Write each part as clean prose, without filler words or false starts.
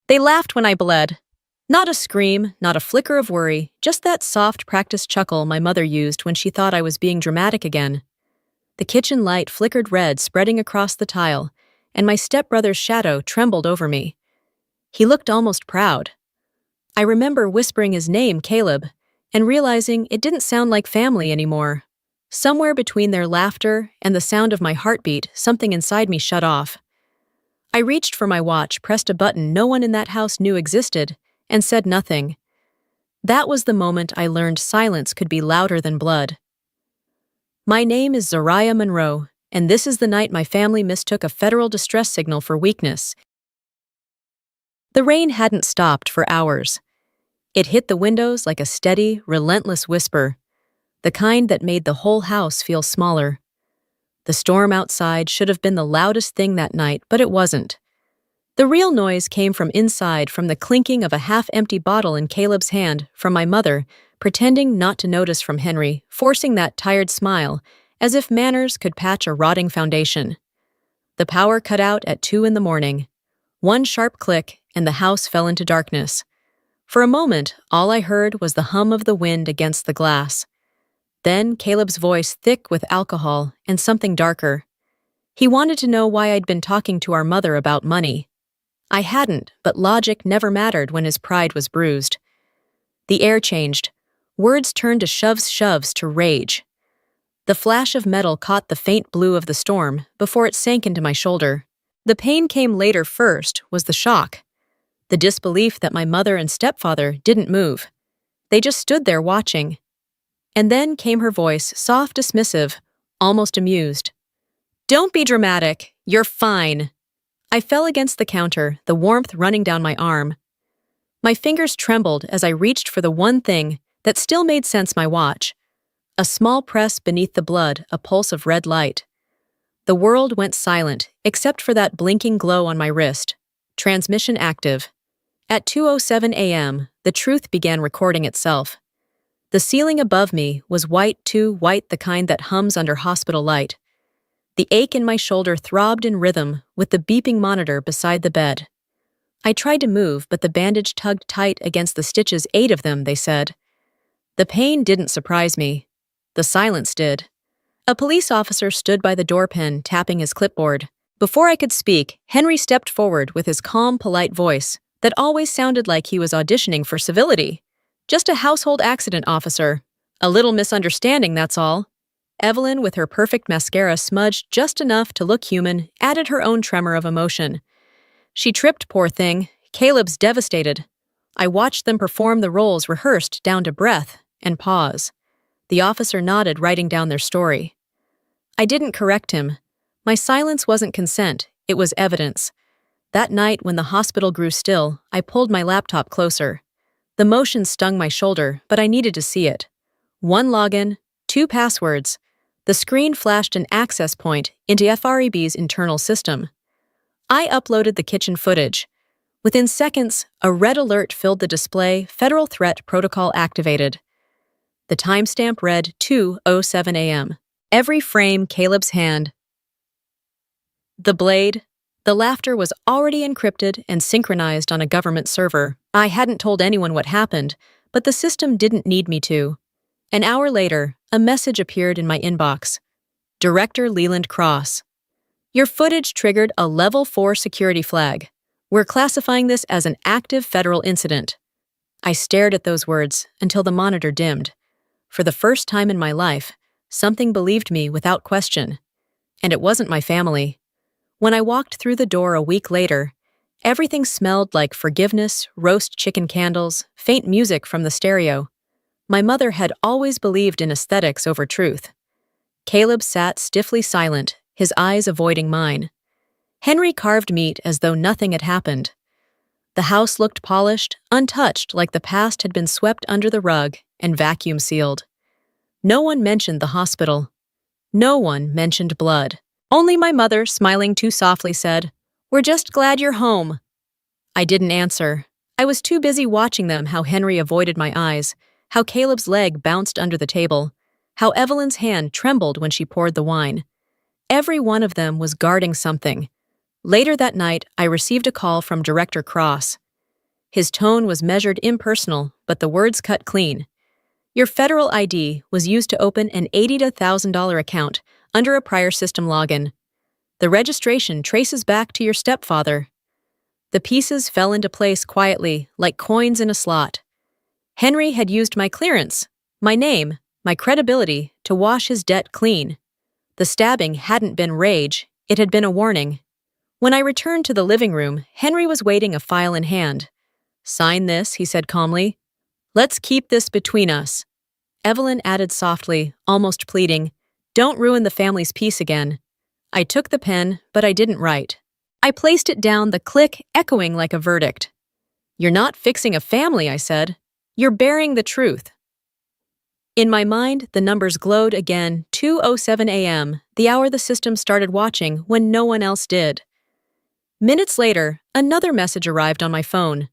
They laughed when I bled. Not a scream, not a flicker of worry, just that soft, practiced chuckle my mother used when she thought I was being dramatic again. The kitchen light flickered red, spreading across the tile, and my stepbrother's shadow trembled over me. He looked almost proud. I remember whispering his name, Caleb, and realizing it didn't sound like family anymore. Somewhere between their laughter and the sound of my heartbeat, something inside me shut off. I reached for my watch, pressed a button no one in that house knew existed, and said nothing. That was the moment I learned silence could be louder than blood. My name is Zariah Monroe, and this is the night my family mistook a federal distress signal for weakness. The rain hadn't stopped for hours. It hit the windows like a steady, relentless whisper, the kind that made the whole house feel smaller. The storm outside should have been the loudest thing that night, but it wasn't. The real noise came from inside, from the clinking of a half-empty bottle in Caleb's hand, from my mother, pretending not to notice, from Henry, forcing that tired smile, as if manners could patch a rotting foundation. The power cut out at 2 in the morning. One sharp click, and the house fell into darkness. For a moment, all I heard was the hum of the wind against the glass. Then Caleb's voice, thick with alcohol and something darker. He wanted to know why I'd been talking to our mother about money. I hadn't, but logic never mattered when his pride was bruised. The air changed. Words turned to shoves to rage. The flash of metal caught the faint blue of the storm before it sank into my shoulder. The pain came later. First was the shock. The disbelief that my mother and stepfather didn't move. They just stood there watching. And then came her voice, soft, dismissive, almost amused. "Don't be dramatic. You're fine." I fell against the counter, the warmth running down my arm. My fingers trembled as I reached for the one thing that still made sense, my watch. A small press beneath the blood, a pulse of red light. The world went silent, except for that blinking glow on my wrist. Transmission active. At 2:07 a.m., the truth began recording itself. The ceiling above me was white, too white, the kind that hums under hospital light. The ache in my shoulder throbbed in rhythm with the beeping monitor beside the bed. I tried to move, but the bandage tugged tight against the stitches, 8 of them, they said. The pain didn't surprise me. The silence did. A police officer stood by the doorpen, tapping his clipboard. Before I could speak, Henry stepped forward with his calm, polite voice that always sounded like he was auditioning for civility. "Just a household accident, officer. A little misunderstanding, that's all." Evelyn, with her perfect mascara smudged just enough to look human, added her own tremor of emotion. "She tripped, poor thing. Caleb's devastated." I watched them perform the roles rehearsed down to breath and pause. The officer nodded, writing down their story. I didn't correct him. My silence wasn't consent, it was evidence. That night, when the hospital grew still, I pulled my laptop closer. The motion stung my shoulder, but I needed to see it. 1 login, 2 passwords. The screen flashed an access point into FREB's internal system. I uploaded the kitchen footage. Within seconds, a red alert filled the display, Federal Threat Protocol activated. The timestamp read 2:07 a.m. Every frame, Caleb's hand. The blade. The laughter was already encrypted and synchronized on a government server. I hadn't told anyone what happened, but the system didn't need me to. An hour later, a message appeared in my inbox. Director Leland Cross. Your footage triggered a Level 4 security flag. We're classifying this as an active federal incident. I stared at those words until the monitor dimmed. For the first time in my life, something believed me without question. And it wasn't my family. When I walked through the door a week later, everything smelled like forgiveness, roast chicken candles, faint music from the stereo. My mother had always believed in aesthetics over truth. Caleb sat stiffly silent, his eyes avoiding mine. Henry carved meat as though nothing had happened. The house looked polished, untouched, like the past had been swept under the rug and vacuum sealed. No one mentioned the hospital. No one mentioned blood. Only my mother, smiling too softly, said, "We're just glad you're home." I didn't answer. I was too busy watching them, how Henry avoided my eyes, how Caleb's leg bounced under the table, how Evelyn's hand trembled when she poured the wine. Every one of them was guarding something. Later that night, I received a call from Director Cross. His tone was measured impersonal, but the words cut clean. Your federal ID was used to open an $80,000 account under a prior system login. The registration traces back to your stepfather. The pieces fell into place quietly, like coins in a slot. Henry had used my clearance, my name, my credibility to wash his debt clean. The stabbing hadn't been rage, it had been a warning. When I returned to the living room, Henry was waiting, a file in hand. "Sign this," he said calmly. "Let's keep this between us." Evelyn added softly, almost pleading, "Don't ruin the family's peace again." I took the pen, but I didn't write. I placed it down, the click echoing like a verdict. "You're not fixing a family," I said. "You're bearing the truth." In my mind, the numbers glowed again, 2:07 a.m., the hour the system started watching when no one else did. Minutes later, another message arrived on my phone.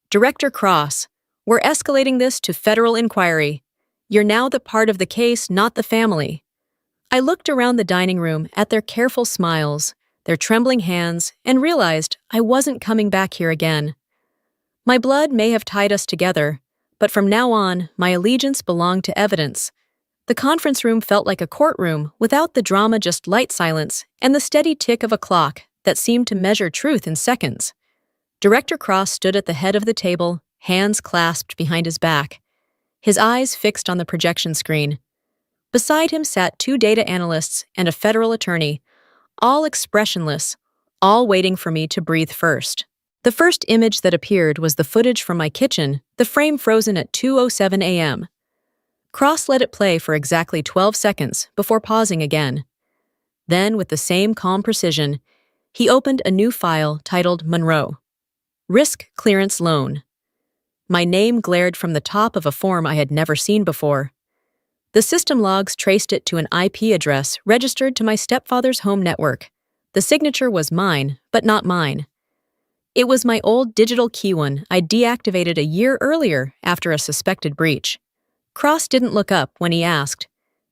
"Director Cross, we're escalating this to federal inquiry. You're now the part of the case, not the family." I looked around the dining room at their careful smiles, their trembling hands, and realized I wasn't coming back here again. My blood may have tied us together, but from now on, my allegiance belonged to evidence. The conference room felt like a courtroom without the drama, just light silence and the steady tick of a clock that seemed to measure truth in seconds. Director Cross stood at the head of the table, hands clasped behind his back, his eyes fixed on the projection screen. Beside him sat two data analysts and a federal attorney, all expressionless, all waiting for me to breathe first. The first image that appeared was the footage from my kitchen, the frame frozen at 2:07 a.m. Cross let it play for exactly 12 seconds before pausing again. Then, with the same calm precision, he opened a new file titled Monroe. Risk Clearance Loan. My name glared from the top of a form I had never seen before. The system logs traced it to an IP address registered to my stepfather's home network. The signature was mine, but not mine. It was my old digital key one I deactivated a year earlier after a suspected breach. Cross didn't look up when he asked,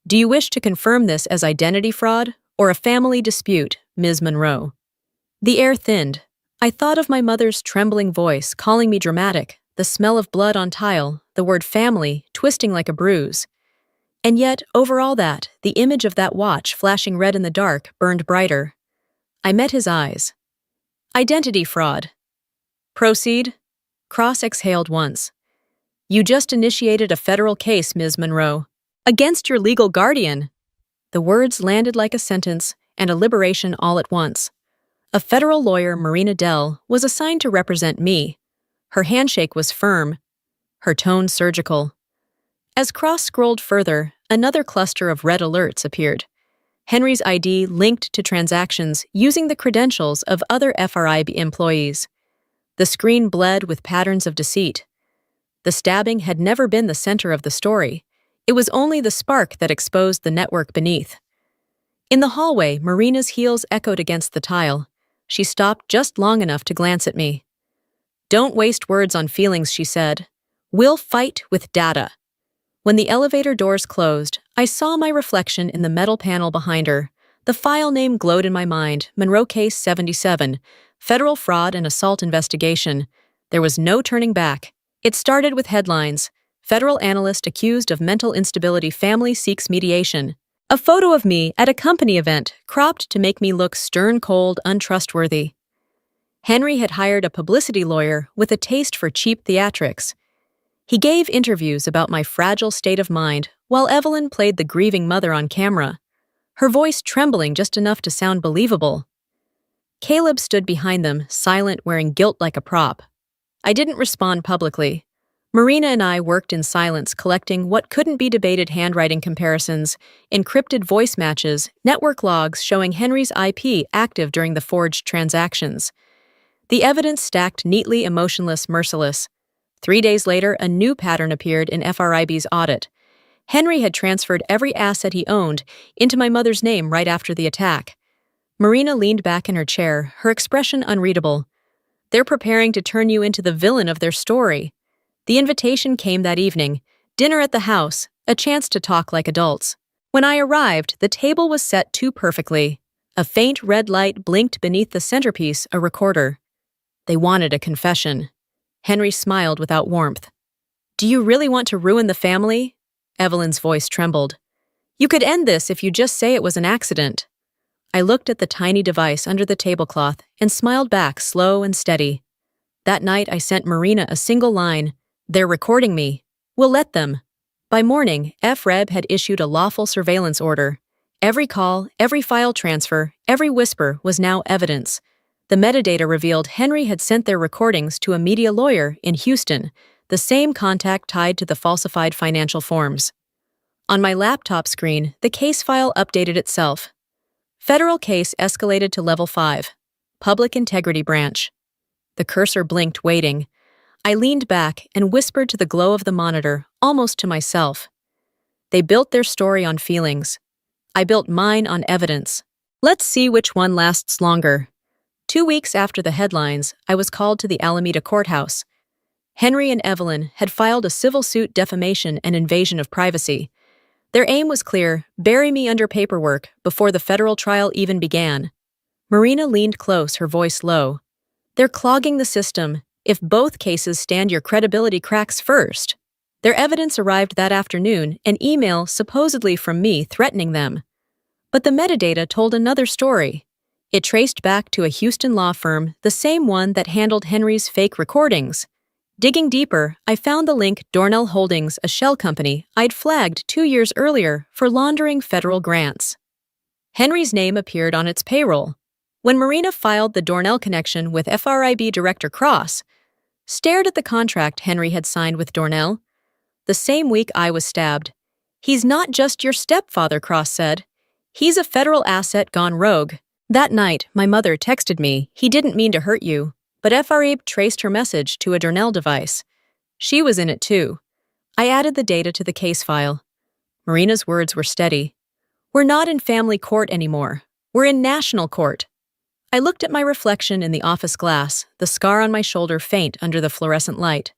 "Do you wish to confirm this as identity fraud or a family dispute, Ms. Monroe?" The air thinned. I thought of my mother's trembling voice calling me dramatic, the smell of blood on tile, the word family twisting like a bruise. And yet, over all that, the image of that watch flashing red in the dark burned brighter. I met his eyes. "Identity fraud." "Proceed." Cross exhaled once. "You just initiated a federal case, Ms. Monroe, against your legal guardian." The words landed like a sentence and a liberation all at once. A federal lawyer, Marina Dell, was assigned to represent me. Her handshake was firm, her tone surgical. As Cross scrolled further, another cluster of red alerts appeared. Henry's ID linked to transactions using the credentials of other FRIB employees. The screen bled with patterns of deceit. The stabbing had never been the center of the story. It was only the spark that exposed the network beneath. In the hallway, Marina's heels echoed against the tile. She stopped just long enough to glance at me. "Don't waste words on feelings," she said. "We'll fight with data." When the elevator doors closed, I saw my reflection in the metal panel behind her. The file name glowed in my mind, Monroe Case 77, Federal Fraud and Assault Investigation. There was no turning back. It started with headlines, "Federal Analyst Accused of Mental Instability Family Seeks Mediation." A photo of me at a company event, cropped to make me look stern-cold, untrustworthy. Henry had hired a publicity lawyer with a taste for cheap theatrics. He gave interviews about my fragile state of mind while Evelyn played the grieving mother on camera, her voice trembling just enough to sound believable. Caleb stood behind them, silent, wearing guilt like a prop. I didn't respond publicly. Marina and I worked in silence, collecting what couldn't be debated: handwriting comparisons, encrypted voice matches, network logs showing Henry's IP active during the forged transactions. The evidence stacked neatly, emotionless, merciless. 3 days later, a new pattern appeared in FRIB's audit. Henry had transferred every asset he owned into my mother's name right after the attack. Marina leaned back in her chair, her expression unreadable. "They're preparing to turn you into the villain of their story." The invitation came that evening, dinner at the house, a chance to talk like adults. When I arrived, the table was set too perfectly. A faint red light blinked beneath the centerpiece, a recorder. They wanted a confession. Henry smiled without warmth. Do you really want to ruin the family? Evelyn's voice trembled. You could end this if you just say it was an accident. I looked at the tiny device under the tablecloth and smiled back slow and steady. That night I sent Marina a single line. They're recording me. We'll let them. By morning, FREB had issued a lawful surveillance order. Every call, every file transfer, every whisper was now evidence. The metadata revealed Henry had sent their recordings to a media lawyer in Houston, the same contact tied to the falsified financial forms. On my laptop screen, the case file updated itself. Federal case escalated to Level 5. Public Integrity Branch. The cursor blinked, waiting. I leaned back and whispered to the glow of the monitor, almost to myself. They built their story on feelings. I built mine on evidence. Let's see which one lasts longer. 2 weeks after the headlines, I was called to the Alameda courthouse. Henry and Evelyn had filed a civil suit, defamation and invasion of privacy. Their aim was clear: bury me under paperwork before the federal trial even began. Marina leaned close, her voice low. They're clogging the system. If both cases stand, your credibility cracks first. Their evidence arrived that afternoon, an email supposedly from me threatening them. But the metadata told another story. It traced back to a Houston law firm, the same one that handled Henry's fake recordings. Digging deeper, I found the link: Dornell Holdings, a shell company I'd flagged 2 years earlier for laundering federal grants. Henry's name appeared on its payroll. When Marina filed the Dornell connection with FRIB Director Cross, stared at the contract Henry had signed with Dornell. The same week I was stabbed. He's not just your stepfather, Cross said. He's a federal asset gone rogue. That night, my mother texted me, he didn't mean to hurt you, but FRIB traced her message to a Dornell device. She was in it too. I added the data to the case file. Marina's words were steady. We're not in family court anymore. We're in national court. I looked at my reflection in the office glass, the scar on my shoulder faint under the fluorescent light.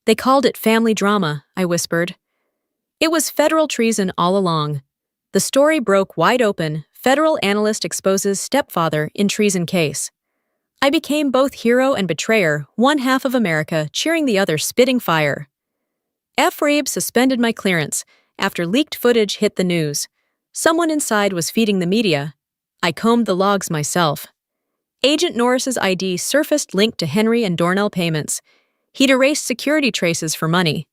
They called it family drama, I whispered. It was federal treason all along. The story broke wide open. Federal analyst exposes stepfather in treason case. I became both hero and betrayer, one half of America cheering, the other spitting fire. FRIB suspended my clearance after leaked footage hit the news. Someone inside was feeding the media. I combed the logs myself. Agent Norris's ID surfaced linked to Henry and Dornell payments. He'd erased security traces for money.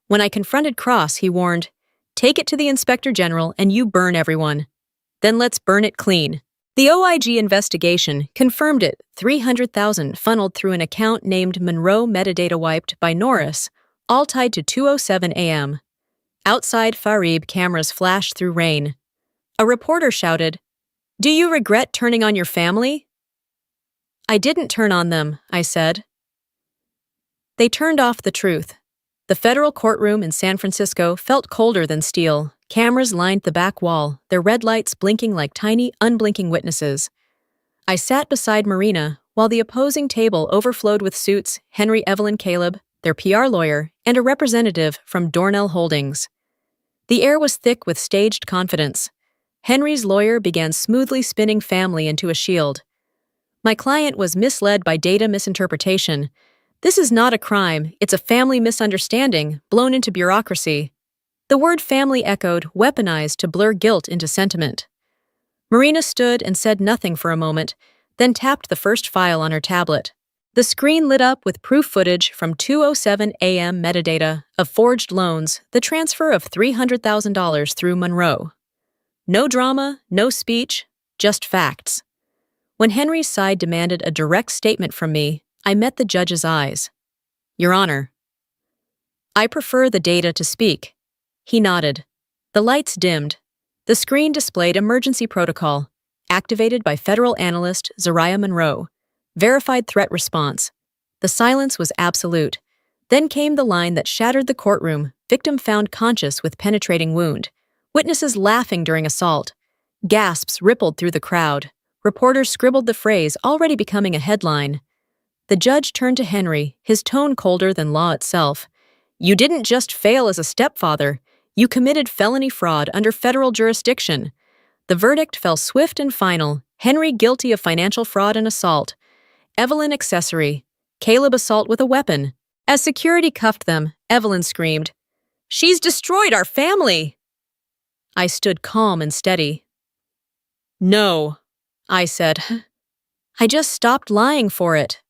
When I confronted Cross, he warned, "Take it to the Inspector General and you burn everyone. Then let's burn it clean." The OIG investigation confirmed it. $300,000 funneled through an account named Monroe, metadata wiped by Norris, all tied to 2:07 a.m. Outside FRIB, cameras flashed through rain. A reporter shouted, "Do you regret turning on your family?" I didn't turn on them, I said. They turned off the truth. The federal courtroom in San Francisco felt colder than steel. Cameras lined the back wall, their red lights blinking like tiny, unblinking witnesses. I sat beside Marina while the opposing table overflowed with suits: Henry, Evelyn, Caleb, their PR lawyer, and a representative from Dornell Holdings. The air was thick with staged confidence. Henry's lawyer began smoothly spinning family into a shield. My client was misled by data misinterpretation. This is not a crime, it's a family misunderstanding, blown into bureaucracy. The word family echoed, weaponized to blur guilt into sentiment. Marina stood and said nothing for a moment, then tapped the first file on her tablet. The screen lit up with proof footage from 2:07 a.m. metadata of forged loans, the transfer of $300,000 through Monroe. No drama, no speech, just facts. When Henry's side demanded a direct statement from me, I met the judge's eyes. Your Honor. I prefer the data to speak. He nodded. The lights dimmed. The screen displayed emergency protocol, activated by federal analyst Zariah Monroe. Verified threat response. The silence was absolute. Then came the line that shattered the courtroom: victim found conscious with penetrating wound. Witnesses laughing during assault. Gasps rippled through the crowd. Reporters scribbled the phrase, already becoming a headline. The judge turned to Henry, his tone colder than law itself. You didn't just fail as a stepfather, you committed felony fraud under federal jurisdiction. The verdict fell swift and final. Henry guilty of financial fraud and assault. Evelyn accessory. Caleb assault with a weapon. As security cuffed them, Evelyn screamed, "She's destroyed our family!" I stood calm and steady. "No," I said. I just stopped lying for it.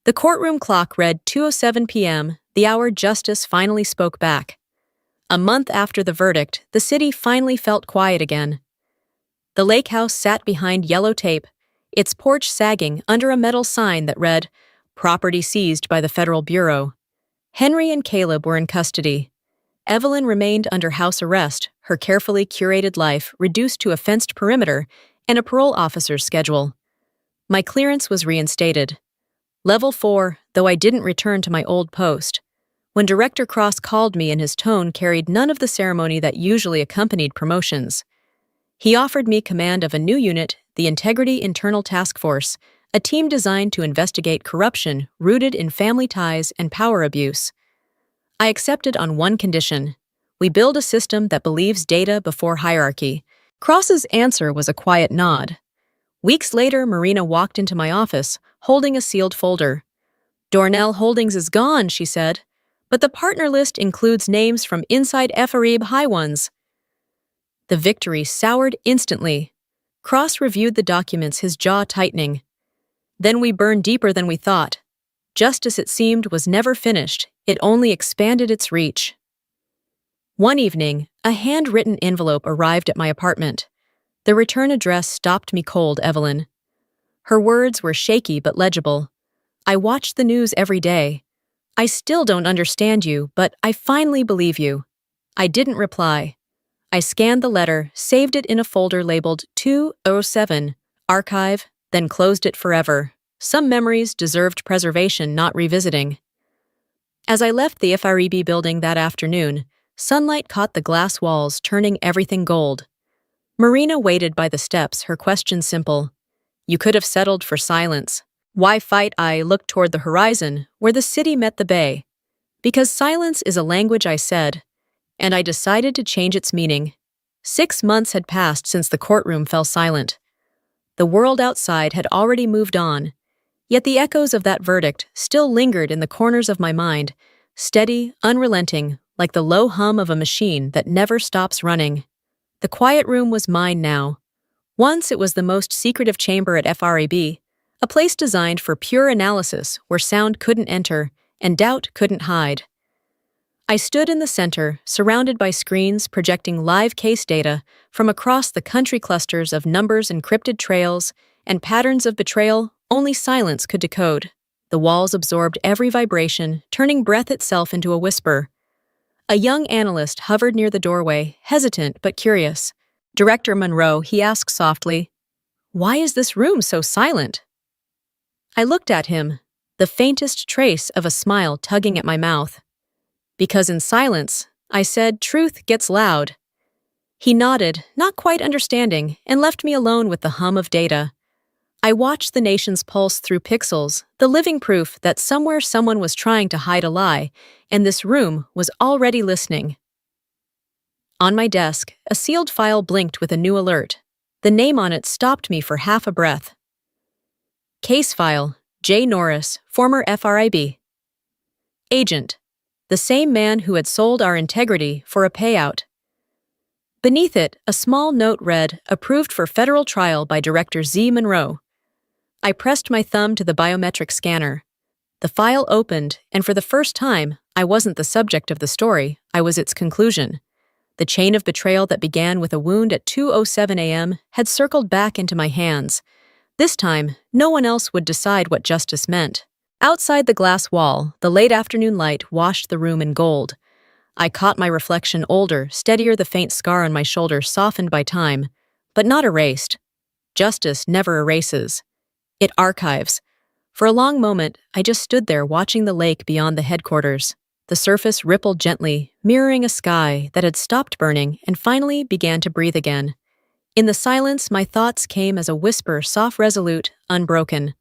The courtroom clock read 2:07 p.m., the hour justice finally spoke back. A month after the verdict, the city finally felt quiet again. The lake house sat behind yellow tape, its porch sagging under a metal sign that read, "Property seized by the Federal Bureau." Henry and Caleb were in custody. Evelyn remained under house arrest, her carefully curated life reduced to a fenced perimeter and a parole officer's schedule. My clearance was reinstated. Level 4, though I didn't return to my old post. When Director Cross called me and his tone carried none of the ceremony that usually accompanied promotions. He offered me command of a new unit, the Integrity Internal Task Force, a team designed to investigate corruption rooted in family ties and power abuse. I accepted on one condition. We build a system that believes data before hierarchy. Cross's answer was a quiet nod. Weeks later, Marina walked into my office, holding a sealed folder. "Dornell Holdings is gone," she said, "but the partner list includes names from inside FREB high ones." The victory soured instantly. Cross reviewed the documents, his jaw tightening. Then we burned deeper than we thought. Justice, it seemed, was never finished. It only expanded its reach. One evening, a handwritten envelope arrived at my apartment. The return address stopped me cold, Evelyn. Her words were shaky but legible. "I watch the news every day. I still don't understand you, but I finally believe you." I didn't reply. I scanned the letter, saved it in a folder labeled 207, Archive, then closed it forever. Some memories deserved preservation, not revisiting. As I left the FREB building that afternoon, sunlight caught the glass walls, turning everything gold. Marina waited by the steps, her question simple. "You could have settled for silence. Why fight?" I looked toward the horizon, where the city met the bay. "Because silence is a language," I said, and I decided to change its meaning. 6 months had passed since the courtroom fell silent. The world outside had already moved on, yet the echoes of that verdict still lingered in the corners of my mind, steady, unrelenting, like the low hum of a machine that never stops running. The quiet room was mine now. Once it was the most secretive chamber at FREB, a place designed for pure analysis where sound couldn't enter and doubt couldn't hide. I stood in the center, surrounded by screens projecting live case data from across the country, clusters of numbers, encrypted trails, and patterns of betrayal only silence could decode. The walls absorbed every vibration, turning breath itself into a whisper. A young analyst hovered near the doorway, hesitant but curious. "Director Monroe," he asked softly, "why is this room so silent?" I looked at him, the faintest trace of a smile tugging at my mouth. "Because in silence," I said, "truth gets loud." He nodded, not quite understanding, and left me alone with the hum of data. I watched the nation's pulse through pixels, the living proof that somewhere someone was trying to hide a lie, and this room was already listening. On my desk, a sealed file blinked with a new alert. The name on it stopped me for half a breath. Case file, J. Norris, former FRIB. Agent, the same man who had sold our integrity for a payout. Beneath it, a small note read, "Approved for federal trial by Director Z. Monroe." I pressed my thumb to the biometric scanner. The file opened, and for the first time, I wasn't the subject of the story, I was its conclusion. The chain of betrayal that began with a wound at 2:07 a.m. had circled back into my hands. This time, no one else would decide what justice meant. Outside the glass wall, the late afternoon light washed the room in gold. I caught my reflection, older, steadier, the faint scar on my shoulder softened by time, but not erased. Justice never erases. It archives. For a long moment, I just stood there watching the lake beyond the headquarters. The surface rippled gently, mirroring a sky that had stopped burning and finally began to breathe again. In the silence, my thoughts came as a whisper, soft, resolute, unbroken.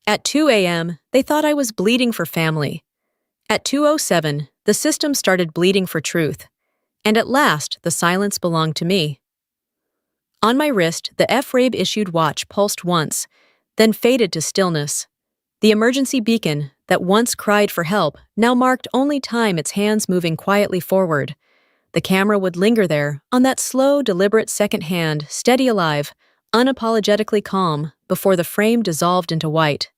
At 2 a.m., they thought I was bleeding for family. At 2:07, the system started bleeding for truth. And at last, the silence belonged to me. On my wrist, the FRAB-issued watch pulsed once, then faded to stillness. The emergency beacon, that once cried for help now marked only time, its hands moving quietly forward. The camera would linger there, on that slow, deliberate second hand, steady alive, unapologetically calm, before the frame dissolved into white.